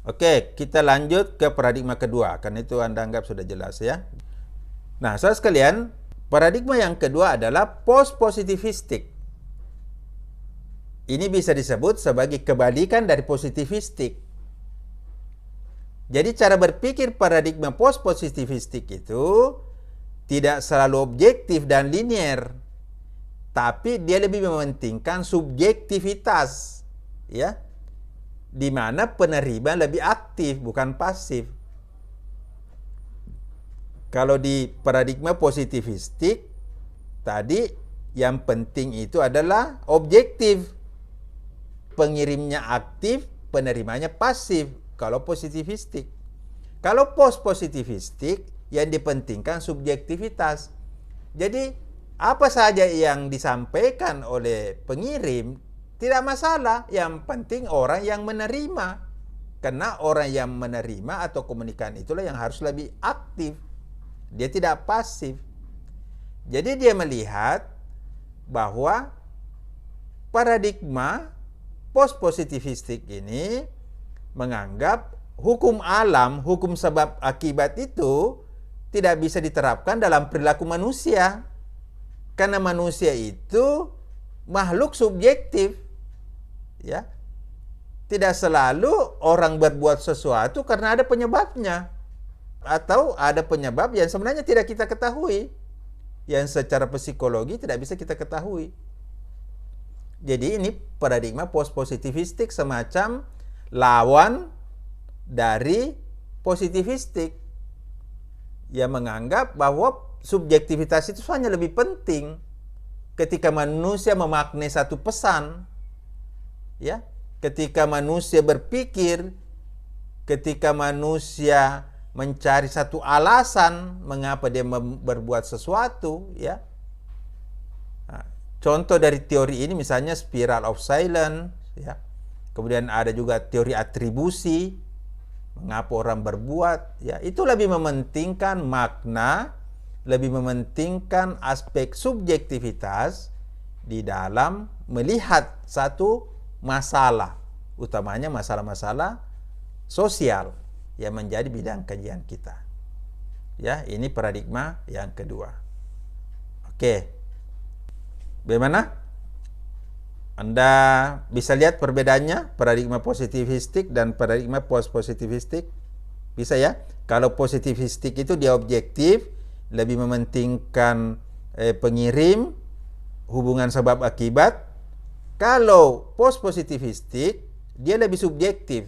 Oke, kita lanjut ke paradigma kedua, karena itu Anda anggap sudah jelas ya. Nah, saudara sekalian, paradigma yang kedua adalah post-positivistik. Ini bisa disebut sebagai kebalikan dari positivistik. Jadi cara berpikir paradigma post-positivistik itu tidak selalu objektif dan linier, tapi dia lebih mementingkan subjektivitas, ya, di mana penerima lebih aktif bukan pasif. Kalau di paradigma positivistik tadi yang penting itu adalah objektif. Pengirimnya aktif, penerimanya pasif kalau positivistik. Kalau post-positivistik yang dipentingkan subjektivitas. Jadi apa saja yang disampaikan oleh pengirim tidak masalah, yang penting orang yang menerima. Karena orang yang menerima atau komunikan itulah yang harus lebih aktif. Dia tidak pasif. Jadi dia melihat bahwa paradigma post-positivistik ini menganggap hukum alam, hukum sebab akibat itu tidak bisa diterapkan dalam perilaku manusia. Karena manusia itu makhluk subjektif. Ya. Tidak selalu orang berbuat sesuatu karena ada penyebabnya. Atau ada penyebab yang sebenarnya tidak kita ketahui. Yang secara psikologi tidak bisa kita ketahui. Jadi ini paradigma post-positivistik semacam lawan dari positivistik. Yang menganggap bahwa subjektivitas itu hanya lebih penting ketika manusia memaknai satu pesan. Ya, ketika manusia berpikir, ketika manusia mencari satu alasan mengapa dia berbuat sesuatu, ya. Nah, contoh dari teori ini misalnya spiral of silence, ya. Kemudian ada juga teori atribusi, mengapa orang berbuat, ya. Itu lebih mementingkan makna, lebih mementingkan aspek subjektivitas di dalam melihat satu masalah, utamanya masalah-masalah sosial yang menjadi bidang kajian kita. Ya, ini paradigma yang kedua. Oke. Bagaimana? Anda bisa lihat perbedaannya paradigma positivistik dan paradigma post-positivistik? Bisa ya? Kalau positivistik itu dia objektif, lebih mementingkan pengirim, hubungan sebab akibat. Kalau post-positivistik dia lebih subjektif.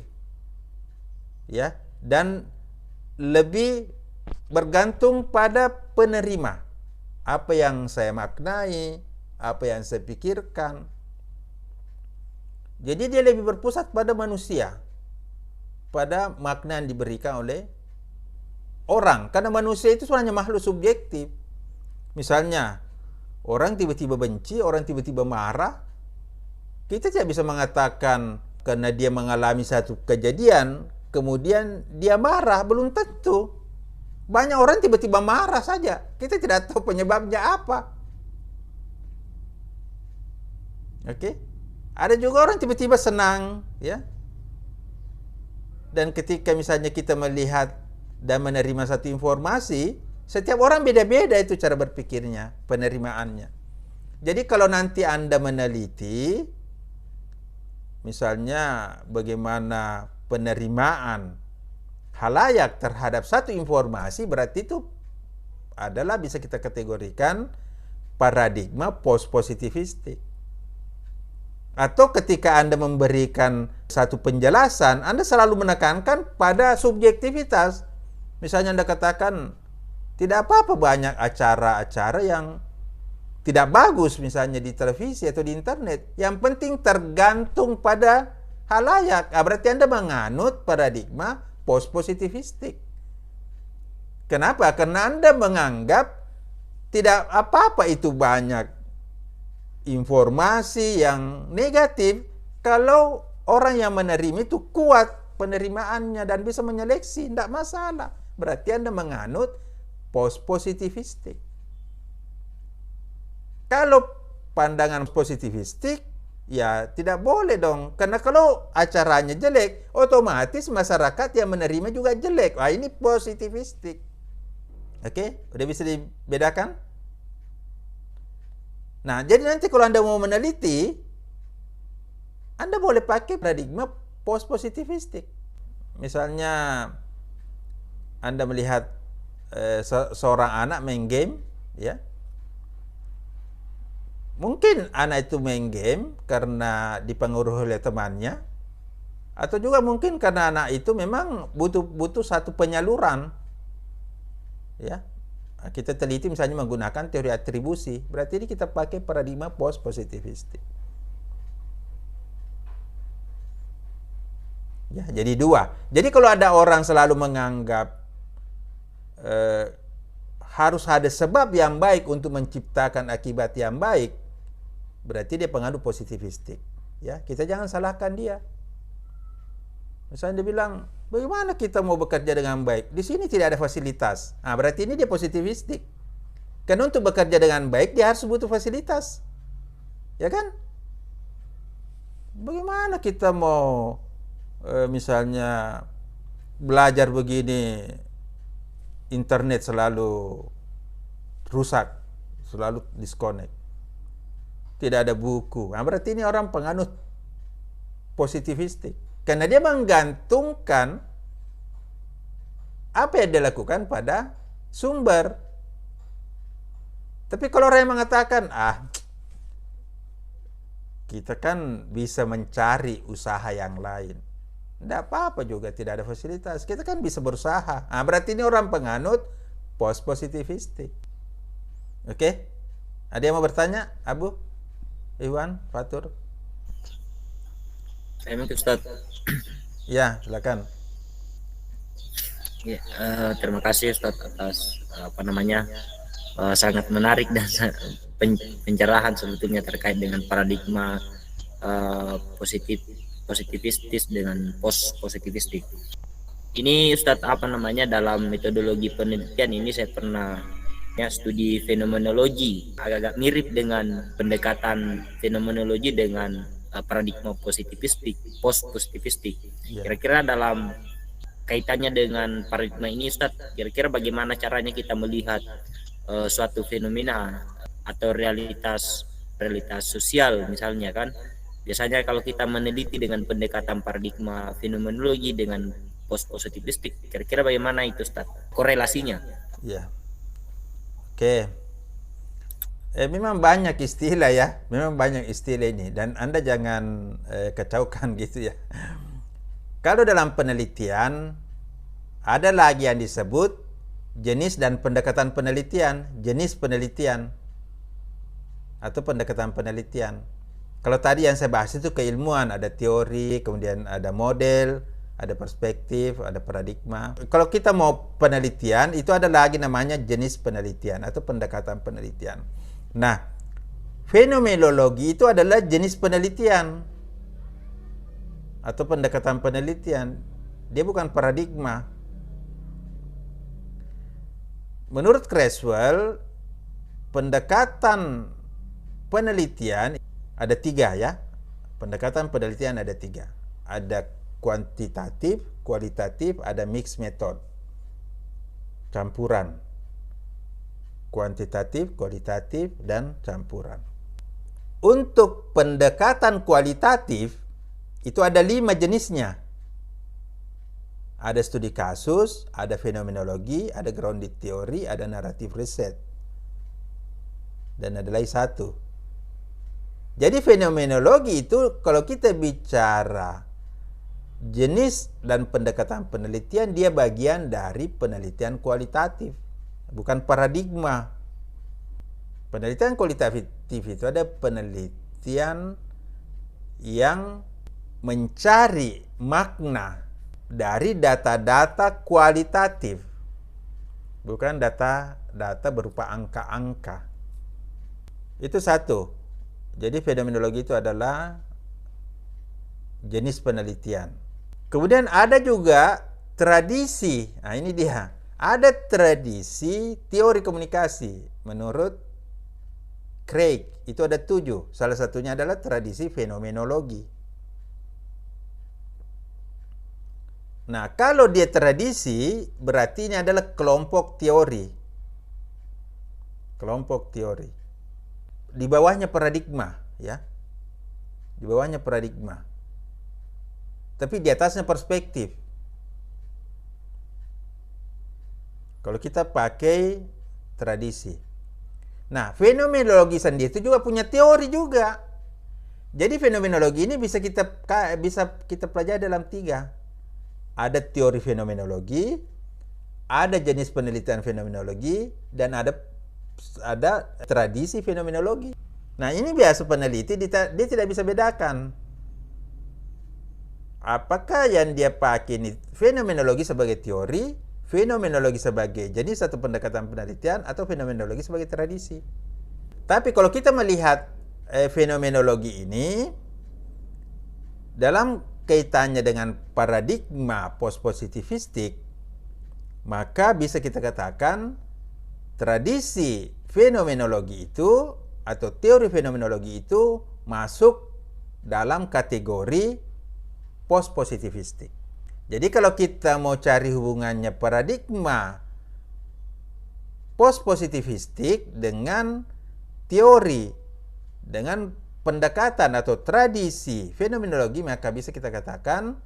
Ya, dan lebih bergantung pada penerima. Apa yang saya maknai, apa yang saya pikirkan. Jadi dia lebih berpusat pada manusia, pada makna yang diberikan oleh orang. Karena manusia itu sebenarnya makhluk subjektif. Misalnya, orang tiba-tiba benci, orang tiba-tiba marah. Kita tidak bisa mengatakan karena dia mengalami satu kejadian, kemudian dia marah, belum tentu. Banyak orang tiba-tiba marah saja. Kita tidak tahu penyebabnya apa. Oke? Ada juga orang tiba-tiba senang, ya. Dan ketika misalnya kita melihat dan menerima satu informasi, setiap orang beda-beda itu cara berpikirnya, penerimaannya. Jadi kalau nanti Anda meneliti, misalnya bagaimana penerimaan halayak terhadap satu informasi, berarti itu adalah bisa kita kategorikan paradigma post-positivistik. Atau ketika Anda memberikan satu penjelasan, Anda selalu menekankan pada subjektivitas. Misalnya Anda katakan, tidak apa-apa banyak acara-acara yang tidak bagus misalnya di televisi atau di internet. Yang penting tergantung pada halayak. Berarti Anda menganut paradigma post-positivistik. Kenapa? Karena Anda menganggap tidak apa-apa itu banyak informasi yang negatif kalau orang yang menerima itu kuat penerimaannya dan bisa menyeleksi, tidak masalah. Berarti Anda menganut post-positivistik. Kalau pandangan positivistik, Ya tidak boleh dong. Karena kalau acaranya jelek, otomatis masyarakat yang menerima juga jelek. Wah, ini positivistik. Oke, udah bisa dibedakan? Nah, jadi nanti kalau Anda mau meneliti, Anda boleh pakai paradigma post-positivistik. Misalnya, Anda melihat seorang anak main game, ya. Mungkin anak itu main game karena dipengaruhi oleh temannya, atau juga mungkin karena anak itu memang butuh satu penyaluran, ya. Kita teliti misalnya menggunakan teori atribusi, berarti ini kita pakai paradigma post positivistik. Ya, jadi dua. Jadi kalau ada orang selalu menganggap harus ada sebab yang baik untuk menciptakan akibat yang baik, berarti dia penganut positivistik. Ya, kita jangan salahkan dia. Misalnya dia bilang, bagaimana kita mau bekerja dengan baik? Di sini tidak ada fasilitas. Nah, berarti ini dia positivistik. Karena untuk bekerja dengan baik, dia harus butuh fasilitas. Ya kan? Bagaimana kita mau misalnya belajar begini, internet selalu rusak, selalu disconnect. Tidak ada buku. Nah, berarti ini orang penganut positivistik. Karena dia menggantungkan apa yang dia lakukan pada sumber. Tapi kalau orang yang mengatakan, kita kan bisa mencari usaha yang lain. Tidak apa-apa juga, tidak ada fasilitas. Kita kan bisa berusaha. Nah, berarti ini orang penganut post-positivistik. Oke? Ada yang mau bertanya? Abu? Iwan? Fatur? Saya mau Ustaz. Ya, silakan. Ya, terima kasih Ustaz atas sangat menarik dan pencerahan sebetulnya terkait dengan paradigma positivistis dengan post positivistik. Ini Ustaz dalam metodologi penelitian ini saya pernah studi fenomenologi, agak-agak mirip dengan pendekatan fenomenologi dengan paradigma positivistik, post positivistik. Kira-kira dalam kaitannya dengan paradigma ini Ustaz, kira-kira bagaimana caranya kita melihat suatu fenomena atau realitas sosial misalnya kan. Biasanya kalau kita meneliti dengan pendekatan paradigma fenomenologi dengan post positivistik, kira-kira bagaimana itu Ustaz korelasinya? Ya. Oke. Memang banyak istilah ya, memang banyak istilah ini, dan Anda jangan kacaukan gitu ya. Kalau dalam penelitian ada lagi yang disebut jenis dan pendekatan penelitian, jenis penelitian atau pendekatan penelitian. Kalau tadi yang saya bahas itu keilmuan, ada teori, kemudian ada model, ada perspektif, ada paradigma. Kalau kita mau penelitian, itu ada lagi namanya jenis penelitian atau pendekatan penelitian. Nah, fenomenologi itu adalah jenis penelitian atau pendekatan penelitian. Dia bukan paradigma. Menurut Creswell, pendekatan penelitian ada tiga ya. Pendekatan penelitian ada tiga. Ada kuantitatif, kualitatif, ada mixed method. Campuran. Kuantitatif, kualitatif, dan campuran. Untuk pendekatan kualitatif, itu ada 5 jenisnya. Ada studi kasus, ada fenomenologi, ada grounded theory, ada narrative research. Dan ada lagi satu. Jadi fenomenologi itu kalau kita bicara jenis dan pendekatan penelitian, dia bagian dari penelitian kualitatif, bukan paradigma. Penelitian kualitatif itu ada penelitian yang mencari makna dari data-data kualitatif, bukan data berupa angka-angka. Itu satu. Jadi fenomenologi itu adalah jenis penelitian. Kemudian ada juga tradisi. Nah, ini dia. Ada tradisi teori komunikasi menurut Craig, itu ada 7. Salah satunya adalah tradisi fenomenologi. Nah, kalau dia tradisi, berarti ini adalah kelompok teori. Kelompok teori. Di bawahnya paradigma, ya. Di bawahnya paradigma. Tapi di atasnya perspektif. Kalau kita pakai tradisi. Nah, fenomenologi sendiri itu juga punya teori juga. Jadi fenomenologi ini bisa kita pelajari dalam 3. Ada teori fenomenologi, ada jenis penelitian fenomenologi, dan ada tradisi fenomenologi. Nah, ini biasa peneliti dia tidak bisa bedakan. Apakah yang dia pakai ini fenomenologi sebagai teori, fenomenologi sebagai jenis atau pendekatan penelitian, atau fenomenologi sebagai tradisi. Tapi kalau kita melihat fenomenologi ini dalam kaitannya dengan paradigma post-positivistik, maka bisa kita katakan tradisi fenomenologi itu atau teori fenomenologi itu masuk dalam kategori post-positivistik. Jadi kalau kita mau cari hubungannya paradigma post-positivistik dengan teori, dengan pendekatan atau tradisi fenomenologi, maka bisa kita katakan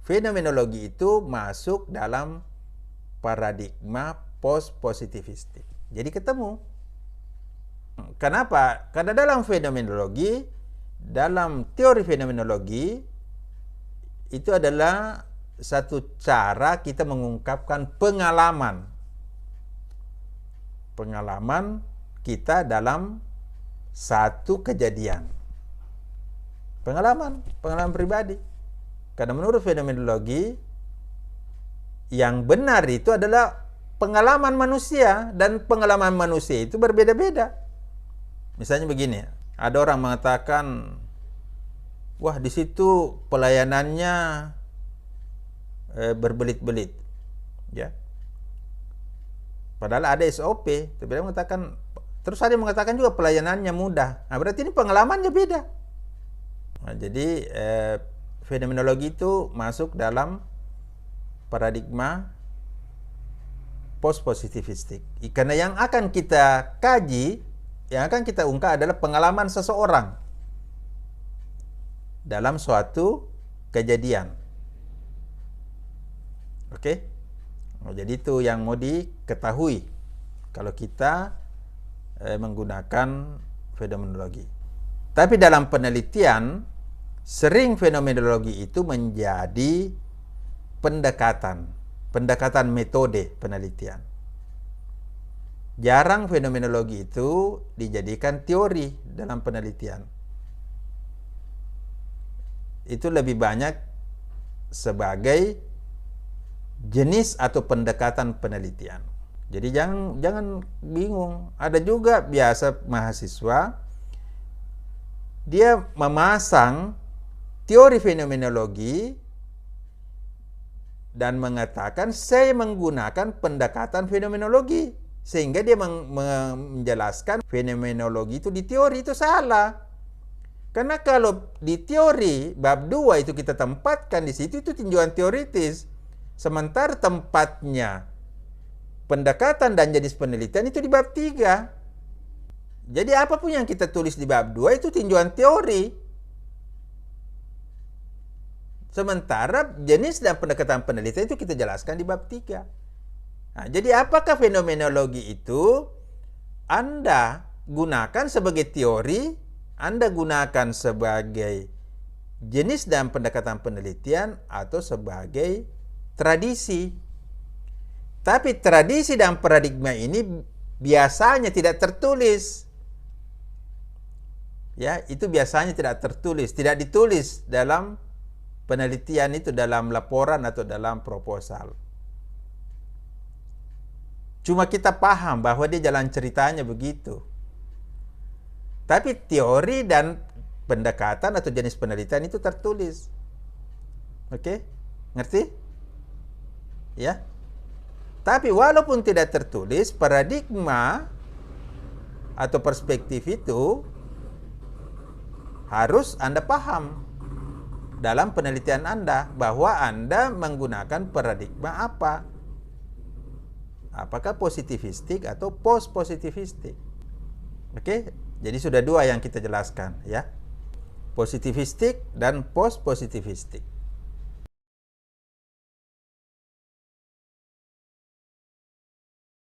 fenomenologi itu masuk dalam paradigma post-positivistik. Jadi ketemu. Kenapa? Karena dalam fenomenologi, dalam teori fenomenologi, itu adalah satu cara kita mengungkapkan pengalaman kita dalam satu kejadian. Pengalaman pribadi. Karena menurut fenomenologi, yang benar itu adalah pengalaman manusia, dan pengalaman manusia itu berbeda-beda. Misalnya begini, ada orang mengatakan, wah di situ pelayanannya berbelit-belit, ya. Padahal ada SOP, tapi dia mengatakan, terus ada yang mengatakan juga pelayanannya mudah. Nah, berarti ini pengalamannya beda. Nah, jadi fenomenologi itu masuk dalam paradigma post-positivistik. Karena yang akan kita kaji, yang akan kita ungkap adalah pengalaman seseorang dalam suatu kejadian. Oke? Nah, jadi itu yang mau diketahui kalau kita menggunakan fenomenologi. Tapi dalam penelitian, sering fenomenologi itu menjadi pendekatan metode penelitian. Jarang fenomenologi itu dijadikan teori dalam penelitian. Itu lebih banyak sebagai jenis atau pendekatan penelitian. Jadi jangan bingung. Ada juga biasa mahasiswa dia memasang teori fenomenologi dan mengatakan saya menggunakan pendekatan fenomenologi, sehingga dia menjelaskan fenomenologi itu di teori itu salah. Karena kalau di teori bab 2 itu kita tempatkan di situ, itu tinjauan teoritis. Sementara tempatnya pendekatan dan jenis penelitian itu di bab 3. Jadi apapun yang kita tulis di bab 2 itu tinjauan teori. Sementara jenis dan pendekatan penelitian itu kita jelaskan di bab 3. Nah, jadi apakah fenomenologi itu Anda gunakan sebagai teori, Anda gunakan sebagai jenis dan pendekatan penelitian, atau sebagai tradisi? Tapi tradisi dan paradigma ini biasanya tidak tertulis. Ya, itu biasanya tidak tertulis, tidak ditulis dalam penelitian itu, dalam laporan atau dalam proposal. Cuma kita paham bahwa dia jalan ceritanya begitu. Tapi teori dan pendekatan atau jenis penelitian itu tertulis. Oke? Ngerti? Ya. Tapi walaupun tidak tertulis, paradigma atau perspektif itu harus Anda paham dalam penelitian Anda bahwa Anda menggunakan paradigma apa. Apakah positivistik atau post-positivistik? Oke, jadi sudah dua yang kita jelaskan ya. Positivistik dan post-positivistik.